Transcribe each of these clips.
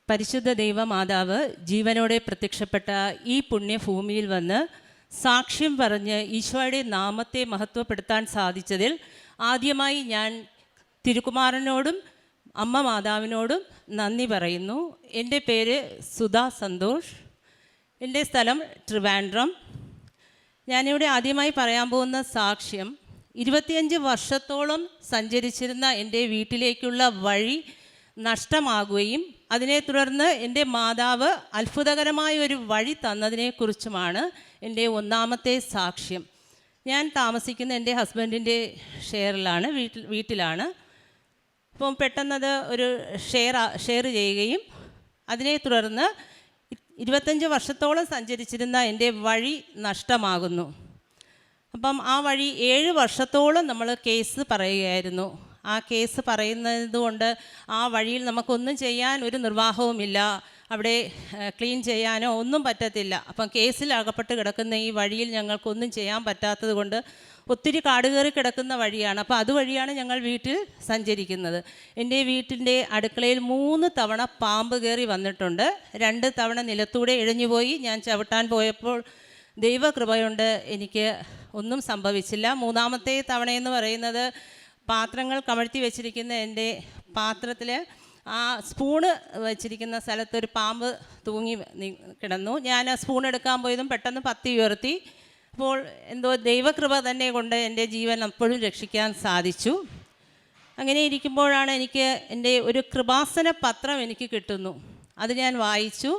പരിശുദ്ധ ദൈവമാതാവ് ജീവനോടെ പ്രത്യക്ഷപ്പെട്ട ഈ പുണ്യഭൂമിയിൽ വന്ന് സാക്ഷ്യം പറഞ്ഞ് ഈശോയുടെ നാമത്തെ മഹത്വപ്പെടുത്താൻ സാധിച്ചതിൽ ആദ്യമായി ഞാൻ തിരുക്കുമാരനോടും അമ്മ മാതാവിനോടും നന്ദി പറയുന്നു. എൻ്റെ പേര് സുധാ സന്തോഷ്. എൻ്റെ സ്ഥലം ട്രിവാൻഡ്രം. ഞാനിവിടെ ആദ്യമായി പറയാൻ പോകുന്ന സാക്ഷ്യം 25 വർഷത്തോളം സഞ്ചരിച്ചിരുന്ന എൻ്റെ വീട്ടിലേക്കുള്ള വഴി നഷ്ടമാകുകയും അതിനെ തുടർന്ന് എൻ്റെ മാതാവ് അത്ഭുതകരമായ ഒരു വഴി തന്നതിനെക്കുറിച്ചുമാണ് എൻ്റെ ഒന്നാമത്തെ സാക്ഷ്യം. ഞാൻ താമസിക്കുന്ന എൻ്റെ ഹസ്ബൻഡിൻ്റെ ഷെയറിലാണ്, വീട്ടിലാണ്. അപ്പം പെട്ടെന്നത് ഒരു ഷെയർ ചെയ്യുകയും അതിനെ തുടർന്ന് 25 വർഷത്തോളം സഞ്ചരിച്ചിരുന്ന എൻ്റെ വഴി നഷ്ടമാകുന്നു. അപ്പം ആ വഴി 7 വർഷത്തോളം നമ്മൾ കേസ് പറയുകയായിരുന്നു. ആ കേസ് പറയുന്നത് കൊണ്ട് ആ വഴിയിൽ നമുക്കൊന്നും ചെയ്യാൻ ഒരു നിർവാഹവുമില്ല, അവിടെ ക്ലീൻ ചെയ്യാനോ ഒന്നും പറ്റത്തില്ല. അപ്പം കേസിൽ അകപ്പെട്ട് കിടക്കുന്ന ഈ വഴിയിൽ ഞങ്ങൾക്കൊന്നും ചെയ്യാൻ പറ്റാത്തത് കൊണ്ട് ഒത്തിരി കാട് കയറി കിടക്കുന്ന വഴിയാണ്. അപ്പോൾ അതുവഴിയാണ് ഞങ്ങൾ വീട്ടിൽ സഞ്ചരിക്കുന്നത്. എൻ്റെ വീട്ടിൻ്റെ അടുക്കളയിൽ 3 തവണ പാമ്പ് കയറി വന്നിട്ടുണ്ട്. 2 തവണ നിലത്തൂടെ ഇഴഞ്ഞുപോയി. ഞാൻ ചവിട്ടാൻ പോയപ്പോൾ ദൈവകൃപയുണ്ട് എനിക്ക് ഒന്നും സംഭവിച്ചില്ല. 3-ാമത്തെ തവണയെന്ന് പറയുന്നത് പാത്രങ്ങൾ കമഴ്ത്തി വെച്ചിരിക്കുന്ന എൻ്റെ പാത്രത്തിൽ ആ സ്പൂണ് വെച്ചിരിക്കുന്ന സ്ഥലത്തൊരു പാമ്പ് തൂങ്ങി കിടന്നു. ഞാൻ ആ സ്പൂൺ എടുക്കാൻ പോയതും പെട്ടെന്ന് പത്തി ഉയർത്തി. അപ്പോൾ എന്തോ ദൈവകൃപ തന്നെ കൊണ്ട് എൻ്റെ ജീവൻ അപ്പോഴും രക്ഷിക്കാൻ സാധിച്ചു. അങ്ങനെ ഇരിക്കുമ്പോഴാണ് എനിക്ക് എൻ്റെ ഒരു കൃപാസന പത്രം എനിക്ക് കിട്ടുന്നു. അത് ഞാൻ വായിച്ചു.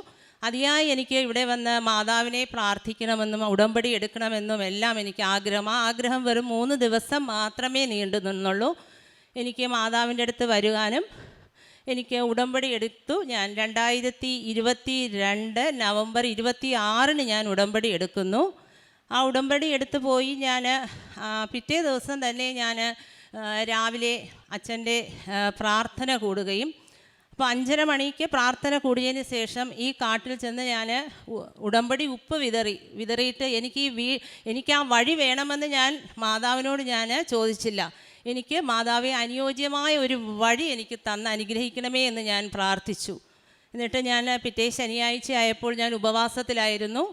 അതിയായി എനിക്ക് ഇവിടെ വന്ന് മാതാവിനെ പ്രാർത്ഥിക്കണമെന്നും ഉടമ്പടി എടുക്കണമെന്നും എല്ലാം എനിക്ക് ആഗ്രഹം. ആ ആഗ്രഹം വെറും 3 ദിവസം മാത്രമേ നീണ്ടു നിന്നുള്ളൂ. എനിക്ക് മാതാവിൻ്റെ അടുത്ത് വരുവാനും എനിക്ക് ഉടമ്പടി എടുത്തു. ഞാൻ 2022 നവംബർ 26 ഞാൻ ഉടമ്പടി എടുക്കുന്നു. ആ ഉടമ്പടി എടുത്തു പോയി. ഞാൻ പിറ്റേ ദിവസം തന്നെ ഞാൻ രാവിലെ അച്ഛൻ്റെ പ്രാർത്ഥന കൂടുകയും അപ്പോൾ 5:30 മണിക്ക് പ്രാർത്ഥന കൂടിയതിന് ശേഷം ഈ കാട്ടിൽ ചെന്ന് ഞാൻ ഉടമ്പടി ഉപ്പ് വിതറിയിട്ട് എനിക്ക് ആ വഴി വേണമെന്ന് ഞാൻ മാതാവിനോട് ഞാൻ ചോദിച്ചില്ല. എനിക്ക് മാതാവെ അനുയോജ്യമായ ഒരു വഴി എനിക്ക് തന്ന് അനുഗ്രഹിക്കണമേ എന്ന് ഞാൻ പ്രാർത്ഥിച്ചു. എന്നിട്ട് ഞാൻ പിറ്റേ ശനിയാഴ്ച ആയപ്പോൾ ഞാൻ ഉപവാസത്തിലായിരുന്നു.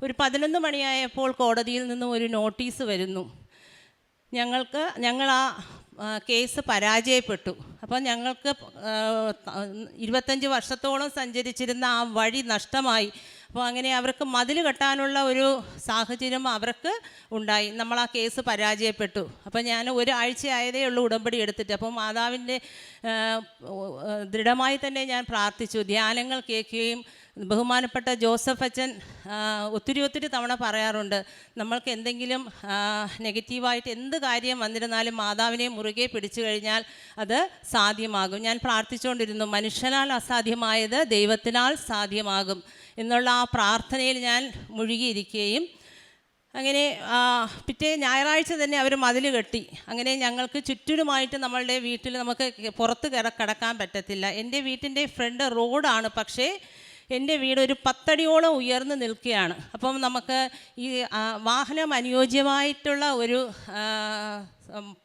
ഒരു 11 മണിയായപ്പോൾ കോടതിയിൽ നിന്നും ഒരു നോട്ടീസ് വരുന്നു. ഞങ്ങൾ ആ കേസ് പരാജയപ്പെട്ടു. അപ്പോൾ ഞങ്ങൾക്ക് 25 വർഷത്തോളം സഞ്ചരിച്ചിരുന്ന ആ വഴി നഷ്ടമായി. അപ്പോൾ അങ്ങനെ അവർക്ക് മതിൽ കെട്ടാനുള്ള ഒരു സാഹചര്യം അവർക്ക് ഉണ്ടായി. നമ്മൾ ആ കേസ് പരാജയപ്പെട്ടു. അപ്പോൾ ഞാൻ ഒരാഴ്ച ആയതേ ഉള്ളൂ ഉടമ്പടി എടുത്തിട്ട്. അപ്പോൾ മാതാവിൻ്റെ ദൃഢമായി തന്നെ ഞാൻ പ്രാർത്ഥിച്ചു. ധ്യാനങ്ങൾ കേൾക്കുകയും ബഹുമാനപ്പെട്ട ജോസഫ് അച്ഛൻ ഒത്തിരി തവണ പറയാറുണ്ട്, നമ്മൾക്ക് എന്തെങ്കിലും നെഗറ്റീവായിട്ട് എന്ത് കാര്യം വന്നിരുന്നാലും മാതാവിനെ മുറുകെ പിടിച്ചു കഴിഞ്ഞാൽ അത് സാധ്യമാകും. ഞാൻ പ്രാർത്ഥിച്ചുകൊണ്ടിരുന്നു, മനുഷ്യനാൽ അസാധ്യമായത് ദൈവത്തിനാൽ സാധ്യമാകും എന്നുള്ള ആ പ്രാർത്ഥനയിൽ ഞാൻ മുഴുകിയിരിക്കുകയും അങ്ങനെ പിറ്റേ ഞായറാഴ്ച തന്നെ അവർ മതിൽ കെട്ടി. അങ്ങനെ ഞങ്ങൾക്ക് ചുറ്റിനുമായിട്ട് നമ്മളുടെ വീട്ടിൽ നമുക്ക് പുറത്ത് കടക്കാൻ പറ്റത്തില്ല. എൻ്റെ വീട്ടിൻ്റെ ഫ്രണ്ട് റോഡാണ്, പക്ഷേ എൻ്റെ വീട് ഒരു 10 അടിയോളം ഉയർന്നു നിൽക്കുകയാണ്. അപ്പം നമുക്ക് ഈ വാഹനം അനുയോജ്യമായിട്ടുള്ള ഒരു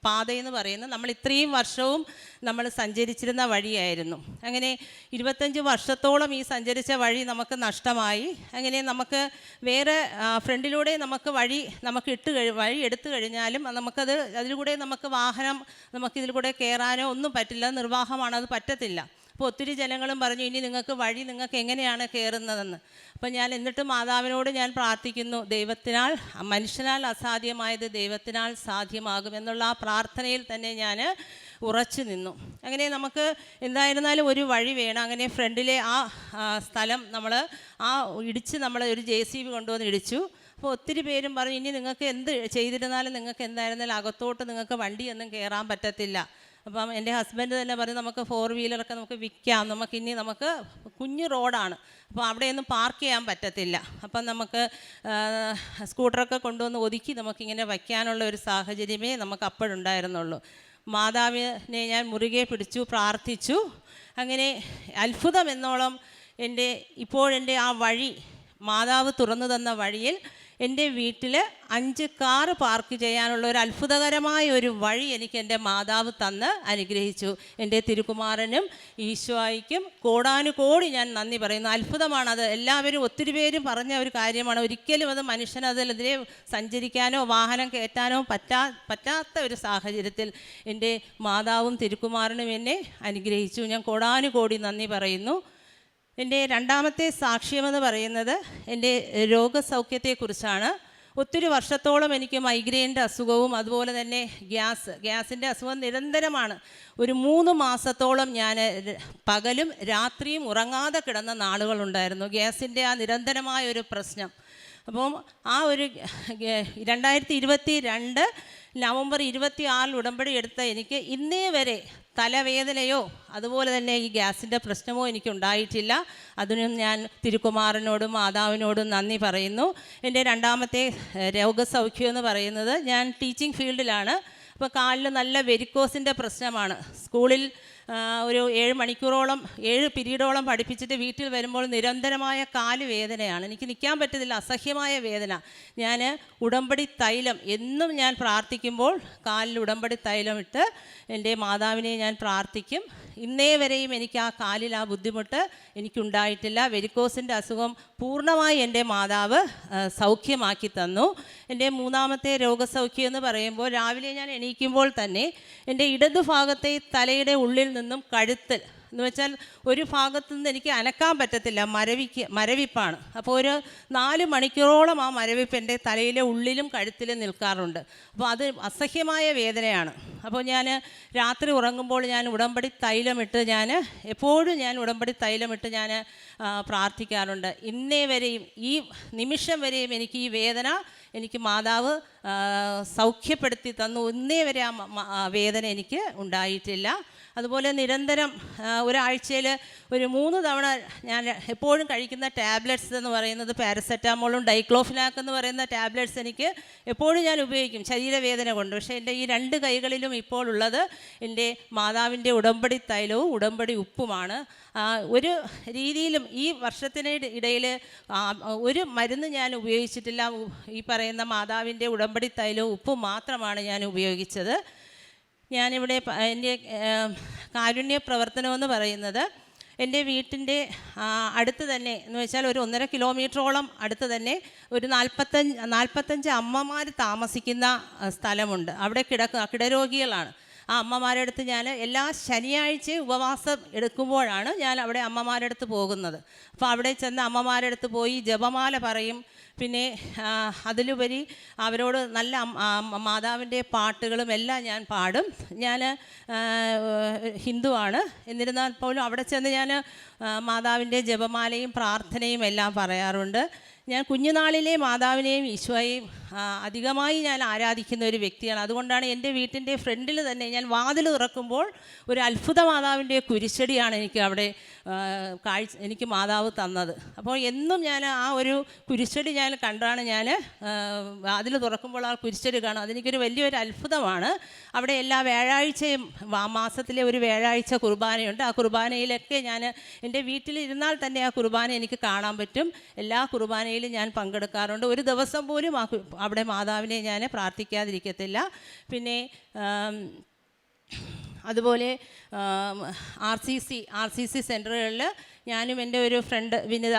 പാതയെന്ന് പറയുന്നത് നമ്മൾ ഇത്രയും വർഷവും നമ്മൾ സഞ്ചരിച്ചിരുന്ന വഴിയായിരുന്നു. അങ്ങനെ 25 വർഷത്തോളം ഈ സഞ്ചരിച്ച വഴി നമുക്ക് നഷ്ടമായി. അങ്ങനെ നമുക്ക് വേറെ ഫ്രണ്ടിലൂടെ നമുക്ക് വഴി എടുത്തു കഴിഞ്ഞാലും അതിലൂടെ നമുക്ക് വാഹനം ഇതിൽ കൂടെ കയറാനോ ഒന്നും പറ്റില്ല, നിർവാഹമാണ്, അത് പറ്റത്തില്ല. അപ്പോൾ ഒത്തിരി ജനങ്ങളും പറഞ്ഞു, ഇനി നിങ്ങൾക്ക് എങ്ങനെയാണ് കയറുന്നതെന്ന്. അപ്പം ഞാൻ എന്നിട്ട് മാതാവിനോട് ഞാൻ പ്രാർത്ഥിക്കുന്നു, മനുഷ്യനാൽ അസാധ്യമായത് ദൈവത്തിനാൽ സാധ്യമാകുമെന്നുള്ള ആ പ്രാർത്ഥനയിൽ തന്നെ ഞാൻ ഉറച്ചു നിന്നു. അങ്ങനെ നമുക്ക് എന്തായിരുന്നാലും ഒരു വഴി വേണം. അങ്ങനെ ഫ്രണ്ടിലെ ആ സ്ഥലം നമ്മൾ ഒരു JCB കൊണ്ടുവന്ന് ഇടിച്ചു. അപ്പോൾ ഒത്തിരി പേരും പറഞ്ഞു, ഇനി നിങ്ങൾക്ക് എന്ത് ചെയ്തിരുന്നാലും നിങ്ങൾക്ക് എന്തായിരുന്നാലും അകത്തോട്ട് നിങ്ങൾക്ക് വണ്ടിയൊന്നും കയറാൻ പറ്റത്തില്ല. അപ്പം എൻ്റെ ഹസ്ബൻഡ് തന്നെ പറഞ്ഞു, നമുക്ക് 4 വീലറൊക്കെ നമുക്ക് വിൽക്കാം, നമുക്ക് കുഞ്ഞു റോഡാണ്, അപ്പോൾ അവിടെയൊന്നും പാർക്ക് ചെയ്യാൻ പറ്റത്തില്ല. അപ്പം നമുക്ക് സ്കൂട്ടറൊക്കെ കൊണ്ടുവന്ന് ഒതുക്കി നമുക്കിങ്ങനെ വയ്ക്കാനുള്ള ഒരു സാഹചര്യമേ നമുക്ക് അപ്പോഴുണ്ടായിരുന്നുള്ളൂ. മാതാവിനെ ഞാൻ മുറുകെ പിടിച്ചു, പ്രാർത്ഥിച്ചു. അങ്ങനെ അത്ഭുതം എന്നോളം ഇപ്പോഴെൻ്റെ ആ വഴി, മാതാവ് തുറന്നു തന്ന വഴിയിൽ എൻ്റെ വീട്ടിൽ 5 കാറ് പാർക്ക് ചെയ്യാനുള്ള ഒരു അത്ഭുതകരമായ ഒരു വഴി എനിക്ക് എൻ്റെ മാതാവ് തന്ന് അനുഗ്രഹിച്ചു. എൻ്റെ തിരുക്കുമാരനും ഈശോയ്ക്കും കോടാനുകോടി ഞാൻ നന്ദി പറയുന്നു. അത്ഭുതമാണത്. എല്ലാവരും ഒത്തിരി പേരും പറഞ്ഞ ഒരു കാര്യമാണ്. ഒരിക്കലും അത് മനുഷ്യനതിലെതിരെ സഞ്ചരിക്കാനോ വാഹനം കയറ്റാനോ പറ്റാത്ത ഒരു സാഹചര്യത്തിൽ എൻ്റെ മാതാവും തിരുക്കുമാരനും എന്നെ അനുഗ്രഹിച്ചു. ഞാൻ കോടാനുകോടി നന്ദി പറയുന്നു. എൻ്റെ രണ്ടാമത്തെ സാക്ഷ്യമെന്ന് പറയുന്നത് എൻ്റെ രോഗസൗഖ്യത്തെക്കുറിച്ചാണ്. ഒത്തിരി വർഷത്തോളം എനിക്ക് മൈഗ്രെയിൻ്റെ അസുഖവും അതുപോലെ തന്നെ ഗ്യാസിൻ്റെ അസുഖം നിരന്തരമാണ്. ഒരു 3 മാസത്തോളം ഞാൻ പകലും രാത്രിയും ഉറങ്ങാതെ കിടന്ന നാളുകളുണ്ടായിരുന്നു. ഗ്യാസിൻ്റെ ആ നിരന്തരമായ ഒരു പ്രശ്നം. അപ്പം ആ ഒരു 2022 നവംബർ 26 ഉടമ്പടി എടുത്ത എനിക്ക് ഇന്നേ വരെ തലവേദനയോ അതുപോലെ തന്നെ ഈ ഗ്യാസിൻ്റെ പ്രശ്നമോ എനിക്കുണ്ടായിട്ടില്ല. അതിനും ഞാൻ തിരുക്കുമാരനോടും മാതാവിനോടും നന്ദി പറയുന്നു. എൻ്റെ രണ്ടാമത്തെ രോഗസൗഖ്യം എന്ന് പറയുന്നത്, ഞാൻ ടീച്ചിങ് ഫീൽഡിലാണ്. അപ്പോൾ കാലിൽ നല്ല വെരിക്കോസിൻ്റെ പ്രശ്നമാണ്. സ്കൂളിൽ ഒരു 7 മണിക്കൂറോളം 7 പിരീഡോളം പഠിപ്പിച്ചിട്ട് വീട്ടിൽ വരുമ്പോൾ നിരന്തരമായ കാല് വേദനയാണ്. എനിക്ക് നിൽക്കാൻ പറ്റത്തില്ല, അസഹ്യമായ വേദന. ഞാൻ ഉടമ്പടി തൈലം എന്നും ഞാൻ പ്രാർത്ഥിക്കുമ്പോൾ കാലിൽ ഉടമ്പടി തൈലം ഇട്ട് എൻ്റെ മാതാവിനെ ഞാൻ പ്രാർത്ഥിക്കും. ഇന്നേ വരെയും എനിക്ക് ആ കാലിൽ ആ ബുദ്ധിമുട്ട് എനിക്കുണ്ടായിട്ടില്ല. വെരിക്കോസിൻ്റെ അസുഖം പൂർണ്ണമായി എൻ്റെ മാതാവ് സൗഖ്യമാക്കി തന്നു. എൻ്റെ മൂന്നാമത്തെ രോഗസൗഖ്യം എന്ന് പറയുമ്പോൾ, രാവിലെ ഞാൻ എണീക്കുമ്പോൾ തന്നെ എൻ്റെ ഇടതുഭാഗത്തെ തലയുടെ ഉള്ളിൽ നിന്നും കഴുത്തിൽ എന്ന് വെച്ചാൽ ഒരു ഭാഗത്തു നിന്ന് എനിക്ക് അനക്കാൻ പറ്റത്തില്ല, മരവിപ്പാണ്. അപ്പോൾ ഒരു 4 മണിക്കൂറോളം ആ മരവിപ്പ് എൻ്റെ തലയിലെ ഉള്ളിലും കഴുത്തിലും നിൽക്കാറുണ്ട്. അപ്പോൾ അത് അസഹ്യമായ വേദനയാണ്. അപ്പോൾ ഞാൻ രാത്രി ഉറങ്ങുമ്പോൾ ഞാൻ ഉടമ്പടി തൈലമിട്ട് എപ്പോഴും ഞാൻ ഉടമ്പടി തൈലമിട്ട് ഞാൻ പ്രാർത്ഥിക്കാറുണ്ട്. ഇന്നേ വരെയും ഈ നിമിഷം വരെയും എനിക്ക് ഈ വേദന എനിക്ക് മാതാവ് സൗഖ്യപ്പെടുത്തി തന്നു. ഇന്നേ വരെ ആ വേദന എനിക്ക് ഉണ്ടായിട്ടില്ല. അതുപോലെ നിരന്തരം ഒരാഴ്ചയിൽ ഒരു 3 തവണ ഞാൻ എപ്പോഴും കഴിക്കുന്ന ടാബ്ലറ്റ്സ് എന്ന് പറയുന്നത് പാരസെറ്റാമോളും ഡൈക്ലോഫിനാക്ക് എന്ന് പറയുന്ന ടാബ്ലറ്റ്സ് എനിക്ക് എപ്പോഴും ഞാൻ ഉപയോഗിക്കും ശരീരവേദന കൊണ്ട്. പക്ഷേ എൻ്റെ ഈ 2 കൈകളിലും ഇപ്പോൾ ഉള്ളത് എൻ്റെ മാതാവിൻ്റെ ഉടമ്പടി തൈലവും ഉടമ്പടി ഉപ്പുമാണ്. ഒരു രീതിയിലും ഈ വർഷത്തിനിടയിൽ ഒരു മരുന്ന് ഞാൻ ഉപയോഗിച്ചിട്ടില്ല. ഈ പറയുന്ന മാതാവിൻ്റെ ഉടമ്പടി തൈലവും ഉപ്പും മാത്രമാണ് ഞാൻ ഉപയോഗിച്ചത്. ഞാനിവിടെ എൻ്റെ കാരുണ്യ പ്രവർത്തനമെന്ന് പറയുന്നത്, എൻ്റെ വീട്ടിൻ്റെ അടുത്ത് തന്നെ എന്ന് വെച്ചാൽ ഒരു 1.5 കിലോമീറ്ററോളം അടുത്ത് തന്നെ ഒരു 45 അമ്മമാർ താമസിക്കുന്ന സ്ഥലമുണ്ട്. അവിടെ കിടരോഗികളാണ്. ആ അമ്മമാരുടെ അടുത്ത് ഞാൻ എല്ലാ ശനിയാഴ്ചയും ഉപവാസം എടുക്കുമ്പോഴാണ് ഞാൻ അവിടെ അമ്മമാരുടെ അടുത്ത് പോകുന്നത്. അപ്പോൾ അവിടെ ചെന്ന് അമ്മമാരുടെ അടുത്ത് പോയി ജപമാല പറയും. പിന്നെ അതിലുപരി അവരോട് നല്ല മാതാവിൻ്റെ പാട്ടുകളും എല്ലാം ഞാൻ പാടും. ഞാൻ ഹിന്ദുവാണ്. എന്നിരുന്നാൽ പോലും അവിടെ ചെന്ന് ഞാൻ മാതാവിൻ്റെ ജപമാലയും പ്രാർത്ഥനയും എല്ലാം പറയാറുണ്ട്. ഞാൻ കുഞ്ഞുനാളിലെ മാതാവിനെയും ഈശോയെയും അധികമായി ഞാൻ ആരാധിക്കുന്ന ഒരു വ്യക്തിയാണ്. അതുകൊണ്ടാണ് എൻ്റെ വീട്ടിൻ്റെ ഫ്രണ്ടിൽ തന്നെ ഞാൻ വാതിൽ തുറക്കുമ്പോൾ ഒരു അത്ഭുത മാതാവിൻ്റെ കുരിശടിയാണ് എനിക്ക് അവിടെ എനിക്ക് മാതാവ് തന്നത്. അപ്പോൾ എന്നും ഞാൻ ആ ഒരു കുരിശടി ഞാൻ കണ്ടാണ് ഞാൻ വാതിൽ തുറക്കുമ്പോൾ ആ കുരിശടി കാണും. അതെനിക്കൊരു വലിയൊരു അത്ഭുതമാണ്. അവിടെ എല്ലാ വ്യാഴാഴ്ചയും മാസത്തിലെ ഒരു വ്യാഴാഴ്ച കുർബാനയുണ്ട്. ആ കുർബാനയിലൊക്കെ ഞാൻ എൻ്റെ വീട്ടിലിരുന്നാൽ തന്നെ ആ കുർബാന എനിക്ക് കാണാൻ പറ്റും. എല്ലാ കുർബാനയിലും ഞാൻ പങ്കെടുക്കാറുണ്ട്. ഒരു ദിവസം പോലും അവിടെ മാതാവിനെ ഞാൻ പ്രാർത്ഥിക്കാതിരിക്കത്തില്ല. പിന്നെ അതുപോലെ RCC സെൻറ്ററുകളിൽ ഞാനും എൻ്റെ ഒരു ഫ്രണ്ട് വിനിത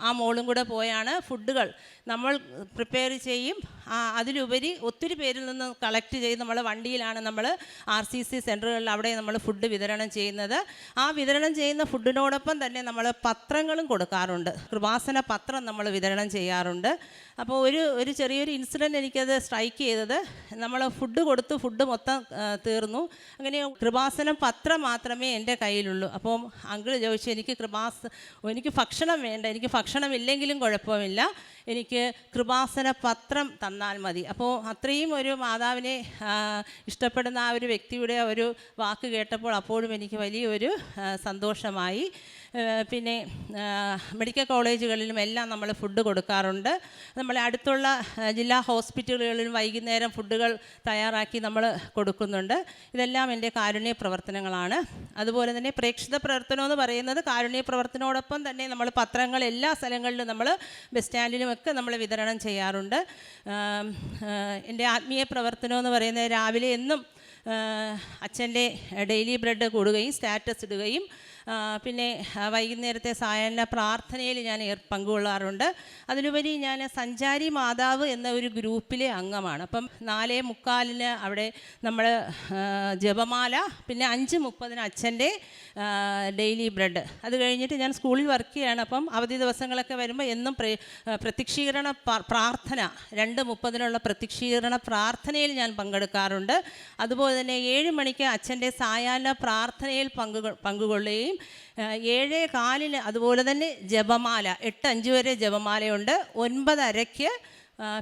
ആ മോളും കൂടെ പോയാണ് ഫുഡുകൾ നമ്മൾ പ്രിപ്പയർ ചെയ്യും. അതിലുപരി ഒത്തിരി പേരിൽ നിന്ന് കളക്ട് ചെയ്ത് നമ്മൾ വണ്ടിയിലാണ് നമ്മൾ RCC സെൻറ്ററുകളിൽ അവിടെ നമ്മൾ ഫുഡ് വിതരണം ചെയ്യുന്നത്. ആ വിതരണം ചെയ്യുന്ന ഫുഡിനോടൊപ്പം തന്നെ നമ്മൾ പത്രങ്ങളും കൊടുക്കാറുണ്ട്. കൃപാസന പത്രം നമ്മൾ വിതരണം ചെയ്യാറുണ്ട്. അപ്പോൾ ഒരു ചെറിയൊരു ഇൻസിഡൻറ്റ് എനിക്കത് സ്ട്രൈക്ക് ചെയ്തത്, നമ്മൾ ഫുഡ് കൊടുത്തു, ഫുഡ് മൊത്തം തീർന്നു. അങ്ങനെ കൃപാസനം പത്രം മാത്രമേ എൻ്റെ കയ്യിലുള്ളൂ. അപ്പോൾ അങ്കിൾ ചോദിച്ചു, എനിക്ക് ഭക്ഷണം വേണ്ട, എനിക്ക് ഭക്ഷണം ഇല്ലെങ്കിലും കുഴപ്പമില്ല, എനിക്ക് കൃപാസന പത്രം തന്നാൽ മതി. അപ്പോൾ അത്രയും ഒരു മാതാവിനെ ഇഷ്ടപ്പെടുന്ന ആ ഒരു വ്യക്തിയുടെ ഒരു വാക്ക് കേട്ടപ്പോൾ അപ്പോഴും എനിക്ക് വലിയൊരു സന്തോഷമായി. പിന്നെ മെഡിക്കൽ കോളേജുകളിലും എല്ലാം നമ്മൾ ഫുഡ് കൊടുക്കാറുണ്ട്. നമ്മളെ അടുത്തുള്ള ജില്ലാ ഹോസ്പിറ്റലുകളിലും വൈകുന്നേരം ഫുഡുകൾ തയ്യാറാക്കി നമ്മൾ കൊടുക്കുന്നുണ്ട്. ഇതെല്ലാം എൻ്റെ കാരുണ്യ പ്രവർത്തനങ്ങളാണ്. അതുപോലെ തന്നെ പ്രേക്ഷിത പ്രവർത്തനം എന്ന് പറയുന്നത് കാരുണ്യ പ്രവർത്തനത്തോടൊപ്പം തന്നെ നമ്മൾ പത്രങ്ങൾ എല്ലാ സ്ഥലങ്ങളിലും നമ്മൾ ബസ് സ്റ്റാൻഡിലുമൊക്കെ നമ്മൾ വിതരണം ചെയ്യാറുണ്ട്. എൻ്റെ ആത്മീയ പ്രവർത്തനം എന്ന് പറയുന്നത് രാവിലെ എന്നും അച്ഛൻ്റെ ഡെയിലി ബ്രെഡ് കൂടുകയും സ്റ്റാറ്റസ് ഇടുകയും പിന്നെ വൈകുന്നേരത്തെ സായാഹ്ന പ്രാർത്ഥനയിൽ ഞാൻ പങ്കുകൊള്ളാറുണ്ട്. അതിലുപരി ഞാൻ സഞ്ചാരി മാതാവ് എന്ന ഒരു ഗ്രൂപ്പിലെ അംഗമാണ്. അപ്പം 4:45 അവിടെ നമ്മൾ ജപമാല, പിന്നെ 5:30 അച്ഛൻ്റെ ഡെയിലി ബ്രെഡ്. അത് കഴിഞ്ഞിട്ട് ഞാൻ സ്കൂളിൽ വർക്ക് ചെയ്യാണ്. അപ്പം അവധി ദിവസങ്ങളൊക്കെ വരുമ്പോൾ എന്നും പ്രത്യക്ഷീകരണ പ്രാർത്ഥന 2:30 പ്രത്യക്ഷീകരണ പ്രാർത്ഥനയിൽ ഞാൻ പങ്കെടുക്കാറുണ്ട്. അതുപോലെ തന്നെ 7 മണിക്ക് അച്ഛൻ്റെ സായാഹ്ന പ്രാർത്ഥനയിൽ പങ്കുകൊള്ളുകയും 7:15 അതുപോലെ തന്നെ ജപമാല 8:05 വരെ ജപമാലയുണ്ട്. 9:30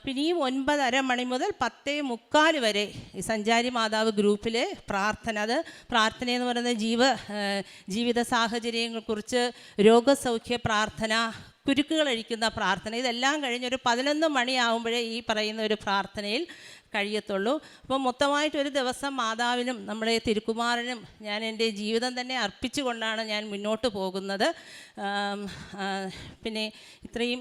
പിന്നെയും 9:30 മണി മുതൽ 10:45 വരെ ഈ സഞ്ചാരി മാതാവ് ഗ്രൂപ്പിലെ പ്രാർത്ഥന. അത് പ്രാർത്ഥനയെന്ന് പറയുന്നത് ജീവിത സാഹചര്യങ്ങളെക്കുറിച്ച് രോഗസൗഖ്യ പ്രാർത്ഥന, കുരുക്കുകൾ അഴിക്കുന്ന പ്രാർത്ഥന, ഇതെല്ലാം കഴിഞ്ഞൊരു 11 മണിയാകുമ്പോഴേ ഈ പറയുന്ന ഒരു പ്രാർത്ഥനയിൽ കഴിയത്തുള്ളൂ. അപ്പോൾ മൊത്തമായിട്ടൊരു ദിവസം മാതാവിനും നമ്മുടെ തിരുക്കുമാരനും ഞാൻ എൻ്റെ ജീവിതം തന്നെ അർപ്പിച്ചുകൊണ്ടാണ് ഞാൻ മുന്നോട്ട് പോകുന്നത്. പിന്നെ ഇത്രയും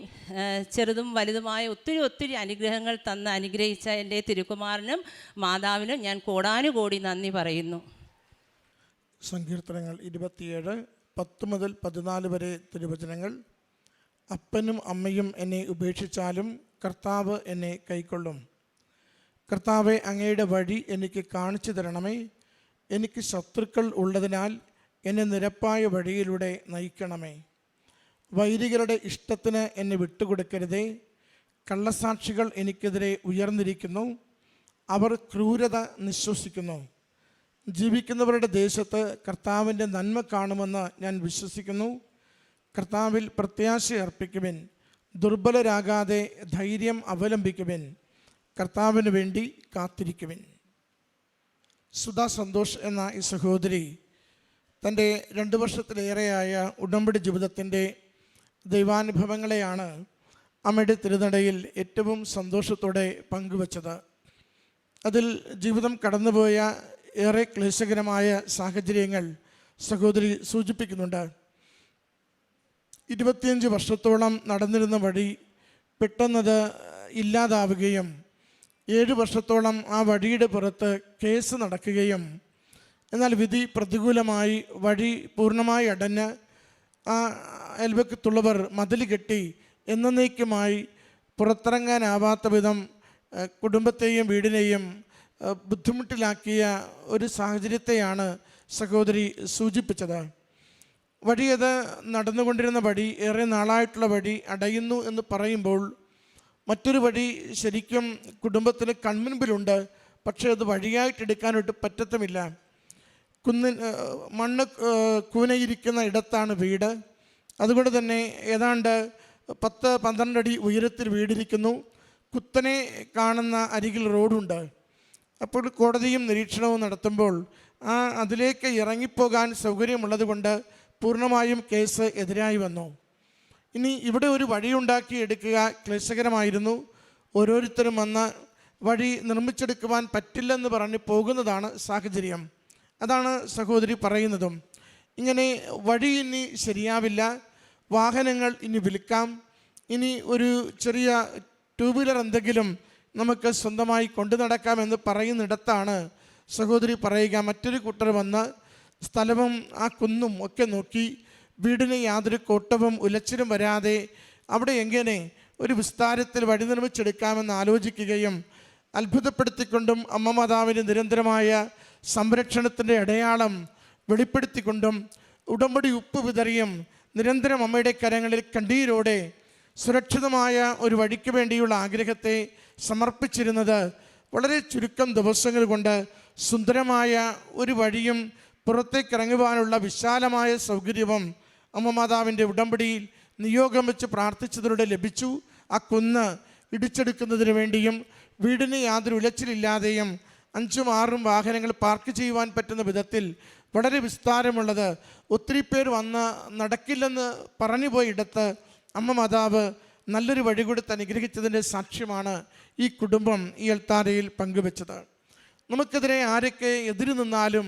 ചെറുതും വലുതുമായ ഒത്തിരി അനുഗ്രഹങ്ങൾ തന്ന് അനുഗ്രഹിച്ച എൻ്റെ തിരുക്കുമാരനും മാതാവിനും ഞാൻ കോടാനുകോടി നന്ദി പറയുന്നു. സങ്കീർത്തനങ്ങൾ 27 10 മുതൽ 14 വരെ തിരുവചനങ്ങൾ. അപ്പനും അമ്മയും എന്നെ ഉപേക്ഷിച്ചാലും കർത്താവ് എന്നെ കൈക്കൊള്ളും. കർത്താവെ, അങ്ങയുടെ വഴി എനിക്ക് കാണിച്ചു തരണമേ. എനിക്ക് ശത്രുക്കൾ ഉള്ളതിനാൽ എന്നെ നിരപ്പായ വഴിയിലൂടെ നയിക്കണമേ. വൈരികളുടെ ഇഷ്ടത്തിന് എന്നെ വിട്ടുകൊടുക്കരുതേ. കള്ളസാക്ഷികൾ എനിക്കെതിരെ ഉയർന്നിരിക്കുന്നു, അവർ ക്രൂരത നിശ്വസിക്കുന്നു. ജീവിക്കുന്നവരുടെ ദേശത്ത് കർത്താവിൻ്റെ നന്മ കാണുമെന്ന് ഞാൻ വിശ്വസിക്കുന്നു. കർത്താവിൽ പ്രത്യാശ അർപ്പിക്കുവിൻ, ദുർബലരാകാതെ ധൈര്യം അവലംബിക്കുവിൻ, കർത്താവിന് വേണ്ടി കാത്തിരിക്കുവിൻ. സുധാ സന്തോഷ് എന്ന ഈ സഹോദരി തൻ്റെ 2 വർഷത്തിലേറെയായ ഉടമ്പടി ജീവിതത്തിൻ്റെ ദൈവാനുഭവങ്ങളെയാണ് അമ്മയുടെ തിരുനടയിൽ ഏറ്റവും സന്തോഷത്തോടെ പങ്കുവച്ചത്. അതിൽ ജീവിതം കടന്നുപോയ ഏറെ ക്ലേശകരമായ സാഹചര്യങ്ങൾ സഹോദരി സൂചിപ്പിക്കുന്നുണ്ട്. 25 വർഷത്തോളം നടന്നിരുന്ന വഴി പെട്ടെന്നത് ഇല്ലാതാവുകയും 7 വർഷത്തോളം ആ വഴിയുടെ പുറത്ത് കേസ് നടക്കുകയും എന്നാൽ വിധി പ്രതികൂലമായി വഴി പൂർണ്ണമായി അടഞ്ഞ് ആ അയൽവക്കത്തുള്ളവർ മതിൽ കെട്ടി എന്നേക്കുമായി പുറത്തിറങ്ങാനാവാത്ത വിധം കുടുംബത്തെയും വീടിനെയും ബുദ്ധിമുട്ടിലാക്കിയ ഒരു സാഹചര്യത്തെയാണ് സഹോദരി സൂചിപ്പിച്ചത്. വഴിയത് നടന്നുകൊണ്ടിരുന്ന വഴി, ഏറെ നാളായിട്ടുള്ള വഴി അടയുന്നു എന്ന് പറയുമ്പോൾ മറ്റൊരു വഴി ശരിക്കും കുടുംബത്തിന് കൺമുൻപിലുണ്ട്. പക്ഷേ അത് വഴിയായിട്ടെടുക്കാനായിട്ട് പറ്റത്തുമില്ല. മണ്ണ് കൂനയിരിക്കുന്ന ഇടത്താണ് വീട്. അതുകൊണ്ട് തന്നെ ഏതാണ്ട് 10-12 അടി ഉയരത്തിൽ വീടിരിക്കുന്നു. കുത്തനെ കാണുന്ന അരികിൽ റോഡുണ്ട്. അപ്പോൾ കോടതിയും നിരീക്ഷണവും നടത്തുമ്പോൾ അതിലേക്ക് ഇറങ്ങിപ്പോകാൻ സൗകര്യമുള്ളത് കൊണ്ട് പൂർണ്ണമായും കേസ് എതിരായി വന്നു. ഇനി ഇവിടെ ഒരു വഴിയുണ്ടാക്കി എടുക്കുക ക്ലേശകരമായിരുന്നു. ഓരോരുത്തരും വന്ന് വഴി നിർമ്മിച്ചെടുക്കുവാൻ പറ്റില്ലെന്ന് പറഞ്ഞ് പോകുന്നതാണ് സാഹചര്യം. അതാണ് സഹോദരി പറയുന്നതും. ഇങ്ങനെ വഴി ഇനി ശരിയാവില്ല, വാഹനങ്ങൾ ഇനി വിൽക്കാം, ഇനി ഒരു ചെറിയ 2 വീലർ എന്തെങ്കിലും നമുക്ക് സ്വന്തമായി കൊണ്ടു നടക്കാമെന്ന് പറയുന്നിടത്താണ് സഹോദരി പറയുക, മറ്റൊരു കൂട്ടർ വന്ന് സ്ഥലവും ആ കുന്നും ഒക്കെ നോക്കി വീടിന് യാതൊരു കോട്ടവും ഉലച്ചിലും വരാതെ അവിടെ എങ്ങനെ ഒരു വിസ്താരത്തിൽ വഴി നിർമ്മിച്ചെടുക്കാമെന്ന് ആലോചിക്കുകയും അത്ഭുതപ്പെടുത്തിക്കൊണ്ടും അമ്മ മാതാവിൻ്റെ നിരന്തരമായ സംരക്ഷണത്തിൻ്റെ അടയാളം വെളിപ്പെടുത്തിക്കൊണ്ടും ഉടമ്പടി ഉപ്പ് വിതറിയും നിരന്തരം അമ്മയുടെ കരങ്ങളിൽ കണ്ണീരോടെ സുരക്ഷിതമായ ഒരു വഴിക്ക് വേണ്ടിയുള്ള ആഗ്രഹത്തെ സമർപ്പിച്ചിരുന്നത് വളരെ ചുരുക്കം ദിവസങ്ങൾ കൊണ്ട് സുന്ദരമായ ഒരു വഴിയും പുറത്തേക്കിറങ്ങുവാനുള്ള വിശാലമായ സൗകര്യവും അമ്മ മാതാവിൻ്റെ ഉടമ്പടിയിൽ നിയോഗം വെച്ച് പ്രാർത്ഥിച്ചതിലൂടെ ലഭിച്ചു. ആ കുന്ന് ഇടിച്ചെടുക്കുന്നതിന് വേണ്ടിയും വീടിന് യാതൊരു ഉലച്ചിലില്ലാതെയും 5ഉം 6ഉം വാഹനങ്ങൾ പാർക്ക് ചെയ്യുവാൻ പറ്റുന്ന വിധത്തിൽ വളരെ വിസ്താരമുള്ളത്, ഒത്തിരി പേർ വന്ന് നടക്കില്ലെന്ന് പറഞ്ഞു പോയിടത്ത് അമ്മ മാതാവ് നല്ലൊരു വഴി കൊടുത്ത് അനുഗ്രഹിച്ചതിൻ്റെ സാക്ഷ്യമാണ് ഈ കുടുംബം ഈ അൾത്താരയിൽ പങ്കുവെച്ചത്. നമുക്കെതിരെ ആരൊക്കെ എതിര് നിന്നാലും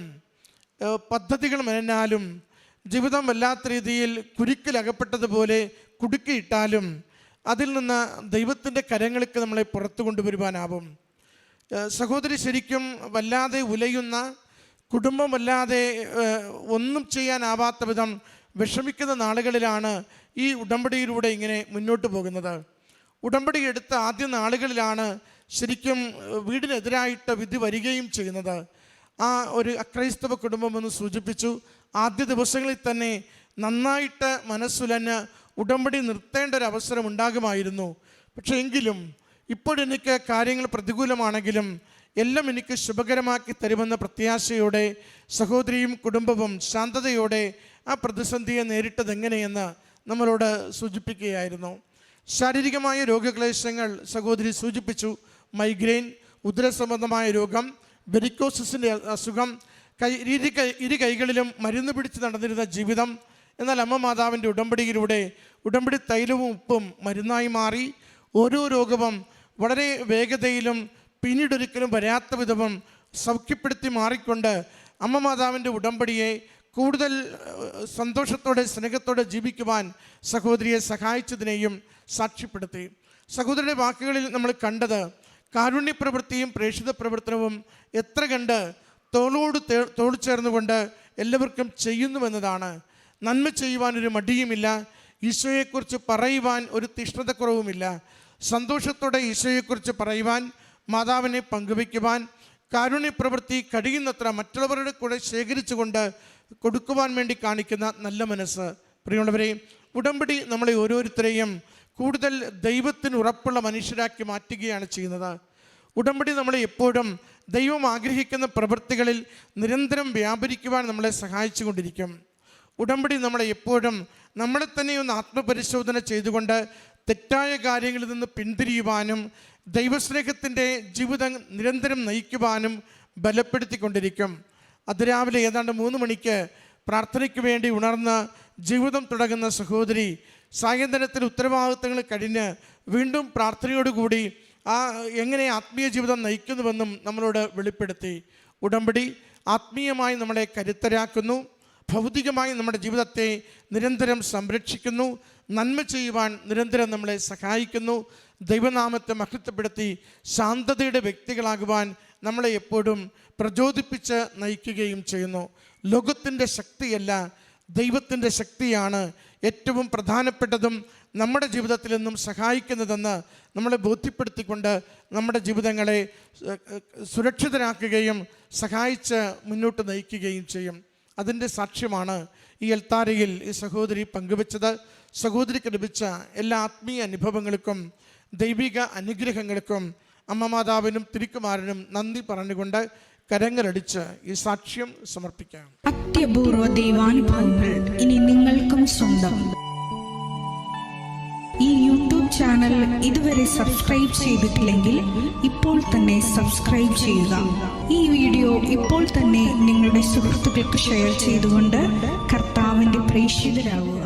പദ്ധതികൾ മെനഞ്ഞാലും ജീവിതം വല്ലാത്ത രീതിയിൽ കുരുക്കിലകപ്പെട്ടതുപോലെ കുടുക്കിയിട്ടാലും അതിൽ നിന്ന് ദൈവത്തിൻ്റെ കരങ്ങൾക്ക് നമ്മളെ പുറത്തു കൊണ്ടുവരുവാനാവും. സഹോദരി ശരിക്കും വല്ലാതെ ഉലയുന്ന, കുടുംബം വല്ലാതെ ഒന്നും ചെയ്യാനാവാത്ത വിധം വിഷമിക്കുന്ന നാളുകളിലാണ് ഈ ഉടമ്പടിയിലൂടെ ഇങ്ങനെ മുന്നോട്ട് പോകുന്നത്. ഉടമ്പടി എടുത്ത ആദ്യ നാളുകളിലാണ് ശരിക്കും വീടിനെതിരായിട്ട് വിധി വരികയും ചെയ്യുന്നത്. ആ ഒരു അക്രൈസ്തവ കുടുംബം എന്ന് സൂചിപ്പിച്ചു. ആദ്യ ദിവസങ്ങളിൽ തന്നെ നന്നായിട്ട് മനസ്സുലഞ്ഞ് ഉടമ്പടി നിർത്തേണ്ട ഒരു അവസരം ഉണ്ടാകുമായിരുന്നു. പക്ഷേ എങ്കിലും ഇപ്പോഴെനിക്ക് കാര്യങ്ങൾ പ്രതികൂലമാണെങ്കിലും എല്ലാം എനിക്ക് ശുഭകരമാക്കി തരുമെന്ന പ്രത്യാശയോടെ സഹോദരിയും കുടുംബവും ശാന്തതയോടെ ആ പ്രതിസന്ധിയെ നേരിട്ടതെങ്ങനെയെന്ന് നമ്മളോട് സൂചിപ്പിക്കുകയായിരുന്നു. ശാരീരികമായ രോഗക്ലേശങ്ങൾ സഹോദരി സൂചിപ്പിച്ചു. മൈഗ്രെയിൻ, ഉദരസംബന്ധമായ രോഗം, വെരിക്കോസിൻ്റെ അസുഖം, ഇരു കൈകളിലും മരുന്ന് പിടിച്ച് നടന്നിരുന്ന ജീവിതം. എന്നാൽ അമ്മ മാതാവിൻ്റെ ഉടമ്പടിയിലൂടെ ഉടമ്പടി തൈലവും ഉപ്പും മരുന്നായി മാറി ഓരോ രോഗവും വളരെ വേഗതയിലും പിന്നീടൊരിക്കലും വരാത്ത വിധവും സൗഖ്യപ്പെടുത്തി മാറിക്കൊണ്ട് അമ്മ മാതാവിൻ്റെ ഉടമ്പടിയെ കൂടുതൽ സന്തോഷത്തോടെ സ്നേഹത്തോടെ ജീവിക്കുവാൻ സഹോദരിയെ സഹായിച്ചതിനെയും സാക്ഷ്യപ്പെടുത്തി. സഹോദരിയുടെ വാക്കുകളിൽ നമ്മൾ കണ്ടത് കാരുണ്യപ്രവൃത്തിയും പ്രേക്ഷിത പ്രവർത്തനവും എത്ര കണ്ട് തോളോട് തോൾ ചേർന്നുകൊണ്ട് എല്ലാവർക്കും ചെയ്യുന്നുവെന്നതാണ്. നന്മ ചെയ്യുവാനൊരു മടിയുമില്ല, ഈശോയെക്കുറിച്ച് പറയുവാൻ ഒരു തീഷ്ണതക്കുറവുമില്ല. സന്തോഷത്തോടെ ഈശോയെക്കുറിച്ച് പറയുവാൻ, മാതാവിനെ പങ്കുവയ്ക്കുവാൻ, കാരുണ്യപ്രവൃത്തി കഴിയുന്നത്ര മറ്റുള്ളവരുടെ കൂടെ ശേഖരിച്ചുകൊണ്ട് കൊടുക്കുവാൻ വേണ്ടി കാണിക്കുന്ന നല്ല മനസ്സ്. പ്രിയമുള്ളവരെ, ഉടമ്പടി നമ്മളെ ഓരോരുത്തരെയും കൂടുതൽ ദൈവത്തിന് ഉറപ്പുള്ള മനുഷ്യരാക്കി മാറ്റുകയാണ് ചെയ്യുന്നത്. ഉടമ്പടി നമ്മളെ എപ്പോഴും ദൈവം ആഗ്രഹിക്കുന്ന പ്രവൃത്തികളിൽ നിരന്തരം വ്യാപരിക്കുവാൻ നമ്മളെ സഹായിച്ചു കൊണ്ടിരിക്കും. ഉടമ്പടി നമ്മളെ എപ്പോഴും നമ്മളെ തന്നെ ഒന്ന് ആത്മപരിശോധന ചെയ്തുകൊണ്ട് തെറ്റായ കാര്യങ്ങളിൽ നിന്ന് പിന്തിരിയുവാനും ദൈവസ്നേഹത്തിൻ്റെ ജീവിതം നിരന്തരം നയിക്കുവാനും ബലപ്പെടുത്തിക്കൊണ്ടിരിക്കും. അതിരാവിലെ ഏതാണ്ട് 3 മണിക്ക് പ്രാർത്ഥനയ്ക്ക് വേണ്ടി ഉണർന്ന് ജീവിതം തുടങ്ങുന്ന സഹോദരി സായന്തനത്തിൽ ഉത്തരവാദിത്തങ്ങൾ കഴിഞ്ഞ് വീണ്ടും പ്രാർത്ഥനയോടുകൂടി എങ്ങനെ ആത്മീയ ജീവിതം നയിക്കുന്നുവെന്നും നമ്മളോട് വെളിപ്പെടുത്തി. ഉടമ്പടി ആത്മീയമായി നമ്മളെ കരുത്തരാക്കുന്നു, ഭൗതികമായി നമ്മുടെ ജീവിതത്തെ നിരന്തരം സംരക്ഷിക്കുന്നു, നന്മ ചെയ്യുവാൻ നിരന്തരം നമ്മളെ സഹായിക്കുന്നു, ദൈവനാമത്തെ മഹത്വപ്പെടുത്തി ശാന്തതയുടെ വ്യക്തികളാകുവാൻ നമ്മളെ എപ്പോഴും പ്രചോദിപ്പിച്ച് നയിക്കുകയും ചെയ്യുന്നു. ലോകത്തിൻ്റെ ശക്തിയല്ല, ദൈവത്തിൻ്റെ ശക്തിയാണ് ഏറ്റവും പ്രധാനപ്പെട്ടതും നമ്മുടെ ജീവിതത്തിൽ നിന്നും സഹായിക്കുന്നതെന്ന് നമ്മളെ ബോധ്യപ്പെടുത്തിക്കൊണ്ട് നമ്മുടെ ജീവിതങ്ങളെ സുരക്ഷിതരാക്കുകയും സഹായിച്ച് മുന്നോട്ട് നയിക്കുകയും ചെയ്യും. അതിൻ്റെ സാക്ഷ്യമാണ് ഈ അൾത്താരയിൽ ഈ സഹോദരി പങ്കുവെച്ചത്. സഹോദരിക്ക് ലഭിച്ച എല്ലാ ആത്മീയ അനുഭവങ്ങൾക്കും ദൈവിക അനുഗ്രഹങ്ങൾക്കും അമ്മ മാതാവിനും തിരുക്കുമാരനും നന്ദി പറഞ്ഞുകൊണ്ട് കരങ്ങളടിച്ച് ഈ സാക്ഷ്യം സമർപ്പിക്കാം. അത്യപൂർവ ദൈവാനുഭവങ്ങൾ ഇനി നിങ്ങൾക്കും സ്വന്തം. ഈ യൂട്യൂബ് ചാനൽ ഇതുവരെ സബ്സ്ക്രൈബ് ചെയ്തിട്ടില്ലെങ്കിൽ ഇപ്പോൾ തന്നെ സബ്സ്ക്രൈബ് ചെയ്യുക. ഈ വീഡിയോ ഇപ്പോൾ തന്നെ നിങ്ങളുടെ സുഹൃത്തുക്കൾക്ക് ഷെയർ ചെയ്തുകൊണ്ട് കർത്താവിൻ്റെ പ്രേക്ഷിതരാകുക.